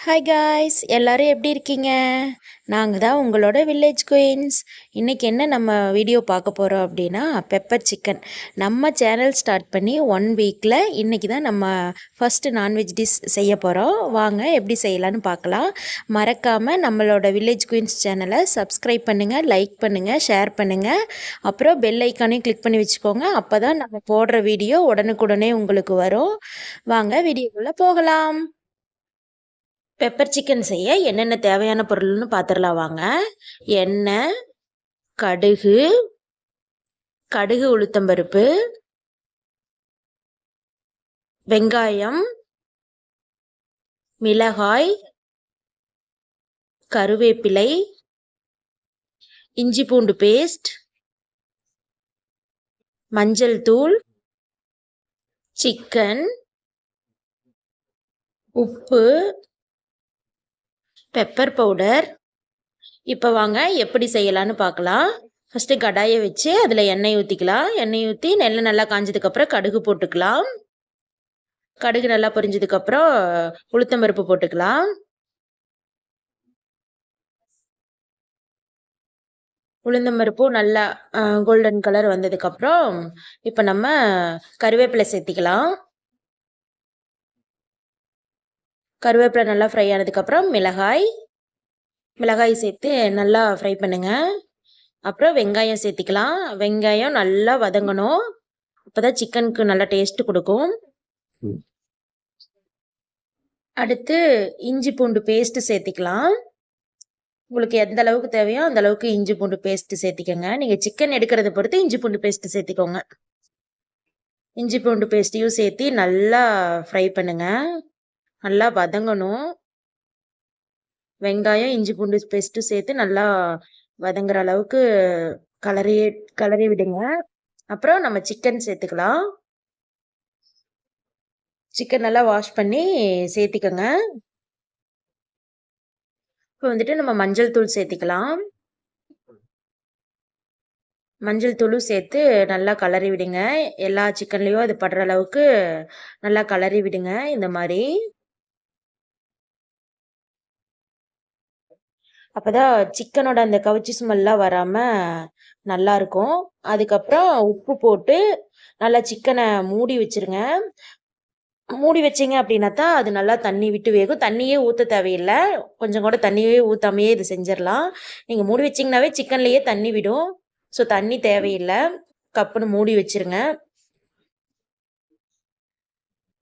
Hi guys, எல்லாரும் எப்படி இருக்கீங்க? நாங்கள் தான் உங்களோட வில்லேஜ் குயின்ஸ். இன்றைக்கி என்ன நம்ம வீடியோ பார்க்க போகிறோம் அப்படின்னா, பெப்பர் சிக்கன். நம்ம சேனல் ஸ்டார்ட் பண்ணி 1 வீக்கில் இன்றைக்கி தான் நம்ம ஃபஸ்ட்டு நான்வெஜ் டிஷ் செய்ய போகிறோம். வாங்க எப்படி செய்யலான்னு பார்க்கலாம். மறக்காமல் நம்மளோட வில்லேஜ் குயின்ஸ் சேனலை சப்ஸ்கிரைப் பண்ணுங்கள், லைக் பண்ணுங்கள், ஷேர் பண்ணுங்கள். அப்புறம் பெல் ஐக்கானையும் கிளிக் பண்ணி வச்சுக்கோங்க. அப்போ தான் நம்ம போடுற வீடியோ உடனுக்குடனே உங்களுக்கு வரும். வாங்க வீடியோக்குள்ளே போகலாம். பெப்பர் சிக்கன் செய்ய என்னென்ன தேவையான பொருள்னு பார்த்துடலாம் வாங்க. எண்ணெய், கடுகு, உளுத்தம்பருப்பு, வெங்காயம், மிளகாய், கருவேப்பிலை, இஞ்சி பூண்டு பேஸ்ட், மஞ்சள் தூள், சிக்கன், உப்பு, பெப்பர் பவுடர். இப்போ வாங்க எப்படி செய்யலான்னு பார்க்கலாம். ஃபஸ்ட்டு கடாயை வச்சு அதில் எண்ணெய் ஊற்றிக்கலாம். எண்ணெய் ஊற்றி நெல்லை நல்லா காஞ்சதுக்கப்புறம் கடுகு போட்டுக்கலாம். கடுகு நல்லா பொரிஞ்சதுக்கப்புறம் உளுத்தம்பருப்பு போட்டுக்கலாம். உளுந்தம்பருப்பும் நல்லா கோல்டன் கலர் வந்ததுக்கப்புறம் இப்போ நம்ம கருவேப்பிலை சேர்த்திக்கலாம். கருவேப்பிலை நல்லா ஃப்ரை ஆனதுக்கப்புறம் மிளகாய் சேர்த்து நல்லா ஃப்ரை பண்ணுங்கள். அப்புறம் வெங்காயம் சேர்த்திக்கலாம். வெங்காயம் நல்லா வதங்கணும். அப்போ தான் சிக்கனுக்கு நல்லா டேஸ்ட்டு கொடுக்கும். அடுத்து இஞ்சி பூண்டு பேஸ்ட்டு சேர்த்திக்கலாம். உங்களுக்கு எந்த அளவுக்கு தேவையோ அந்த அளவுக்கு இஞ்சி பூண்டு பேஸ்ட்டு சேர்த்திக்கோங்க. நீங்கள் சிக்கன் எடுக்கிறத பொறுத்து இஞ்சி பூண்டு பேஸ்ட்டு சேர்த்திக்கோங்க. இஞ்சி பூண்டு பேஸ்ட்டையும் சேர்த்து நல்லா ஃப்ரை பண்ணுங்கள். நல்லா வதங்கணும். வெங்காயம் இஞ்சி பூண்டு பேஸ்ட்டும் சேர்த்து நல்லா வதங்குற அளவுக்கு கலரி விடுங்க. அப்புறம் நம்ம சிக்கன் சேர்த்துக்கலாம். சிக்கன் நல்லா வாஷ் பண்ணி சேர்த்திக்கோங்க. இப்போ வந்துட்டு நம்ம மஞ்சள் தூள் சேர்த்திக்கலாம். மஞ்சள் தூளும் சேர்த்து நல்லா கலரி விடுங்க. எல்லா சிக்கன்லேயும் அது படுற அளவுக்கு நல்லா கலரி விடுங்க. இந்த மாதிரி அப்போதான் சிக்கனோட அந்த கவுச்சி ஸ்மெல்லாம் வராமல் நல்லாயிருக்கும். அதுக்கப்புறம் உப்பு போட்டு நல்லா சிக்கனை மூடி வச்சுருங்க. மூடி வச்சிங்க அப்படின்னா தான் அது நல்லா தண்ணி விட்டு வேகும். தண்ணியே ஊற்ற தேவையில்லை. கொஞ்சம் கூட தண்ணியே ஊற்றாமையே இது செஞ்சிடலாம். நீங்கள் மூடி வச்சிங்கனாவே சிக்கன்லேயே தண்ணி விடும். ஸோ தண்ணி தேவையில்லை. கப்புன்னு மூடி வச்சுருங்க.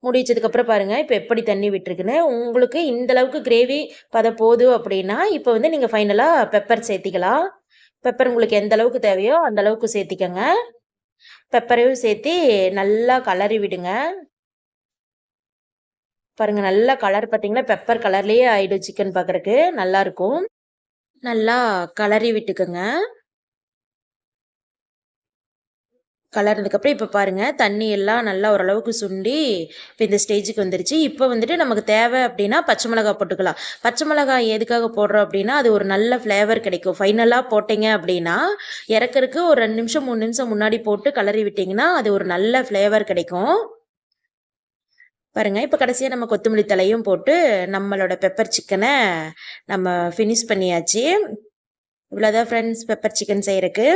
மூடி வச்சதுக்கப்புறம் பாருங்கள் இப்போ எப்படி தண்ணி விட்டுருக்குன்னு. உங்களுக்கு இந்த அளவுக்கு கிரேவி போதும் அப்படின்னா இப்போ வந்து நீங்கள் ஃபைனலாக பெப்பர் சேர்த்திக்கலாம். பெப்பர் உங்களுக்கு எந்த அளவுக்கு தேவையோ அந்த அளவுக்கு சேர்த்திக்கங்க. பெப்பரையும் சேர்த்து நல்லா கலரி விடுங்க. பாருங்கள் நல்லா கலர் பார்த்தீங்களா, பெப்பர் கலர்லேயே ஆகிடும். சிக்கன் பார்க்குறக்கு நல்லாயிருக்கும். நல்லா கலரி விட்டுக்கோங்க. கலர்னதுக்கப்புறம் இப்போ பாருங்கள் தண்ணி எல்லாம் நல்லா ஓரளவுக்கு சுண்டி இப்போ இந்த ஸ்டேஜுக்கு வந்துருச்சு. இப்போ வந்துட்டு நமக்கு தேவை அப்படின்னா பச்சை மிளகாய் போட்டுக்கலாம். பச்சை மிளகாய் எதுக்காக போடுறோம் அப்படின்னா அது ஒரு நல்ல ஃப்ளேவர் கிடைக்கும். ஃபைனலாக போட்டிங்க அப்படின்னா இறக்கறதுக்கு ஒரு 2 நிமிஷம் 3 நிமிஷம் முன்னாடி போட்டு கலரி விட்டிங்கன்னா அது ஒரு நல்ல ஃப்ளேவர் கிடைக்கும். பாருங்கள் இப்போ கடைசியாக நம்ம கொத்தமல்லி தலையும் போட்டு நம்மளோட பெப்பர் சிக்கனை நம்ம ஃபினிஷ் பண்ணியாச்சு. இவ்வளோதான் ஃப்ரெண்ட்ஸ் பெப்பர் சிக்கன் செய்கிறதுக்கு.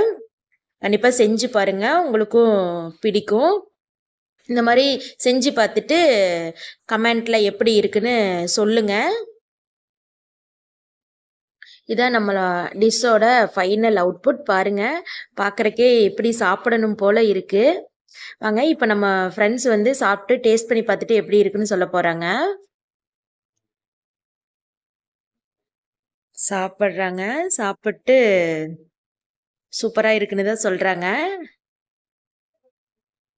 கண்டிப்பாக செஞ்சு பாருங்கள், உங்களுக்கும் பிடிக்கும். இந்த மாதிரி செஞ்சு பார்த்துட்டு கமெண்ட்டில் எப்படி இருக்குன்னு சொல்லுங்கள். இதான் நம்ம டிஷ்ஷோட ஃபைனல் அவுட்புட். பாருங்கள் பார்க்குறக்கே எப்படி சாப்பிடணும் போல் இருக்குது. வாங்க இப்போ நம்ம ஃப்ரெண்ட்ஸ் வந்து சாப்பிட்டு டேஸ்ட் பண்ணி பார்த்துட்டு எப்படி இருக்குன்னு சொல்ல போகிறாங்க. சாப்பிட்றாங்க. சாப்பிட்டு சூப்பராக இருக்குன்னு தான் சொல்கிறாங்க.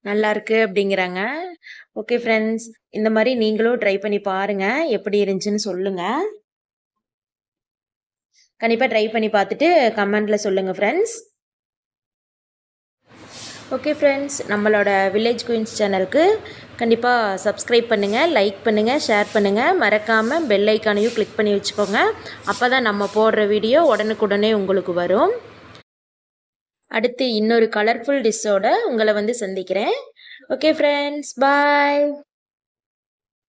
நல்லா இருக்கு அப்படிங்கிறாங்க. ஓகே ஃப்ரெண்ட்ஸ், இந்த மாதிரி நீங்களும் ட்ரை பண்ணி பாருங்கள், எப்படி இருந்துச்சுன்னு சொல்லுங்கள். கண்டிப்பாக ட்ரை பண்ணி பார்த்துட்டு கமெண்ட்டில் சொல்லுங்கள் ஃப்ரெண்ட்ஸ். ஓகே ஃப்ரெண்ட்ஸ், நம்மளோட வில்லேஜ் குயின்ஸ் சேனலுக்கு கண்டிப்பாக சப்ஸ்கிரைப் பண்ணுங்கள், லைக் பண்ணுங்கள், ஷேர் பண்ணுங்கள். மறக்காமல் பெல் ஐக்கானையும் கிளிக் பண்ணி வச்சுக்கோங்க. அப்போ தான் நம்ம போடுற வீடியோ உடனுக்குடனே உங்களுக்கு வரும். அடுத்து இன்னொரு கலர்ஃபுல் டிஷ்ஷோட உங்களை வந்து சந்திக்கிறேன். ஓகே ஃப்ரெண்ட்ஸ், பாய்.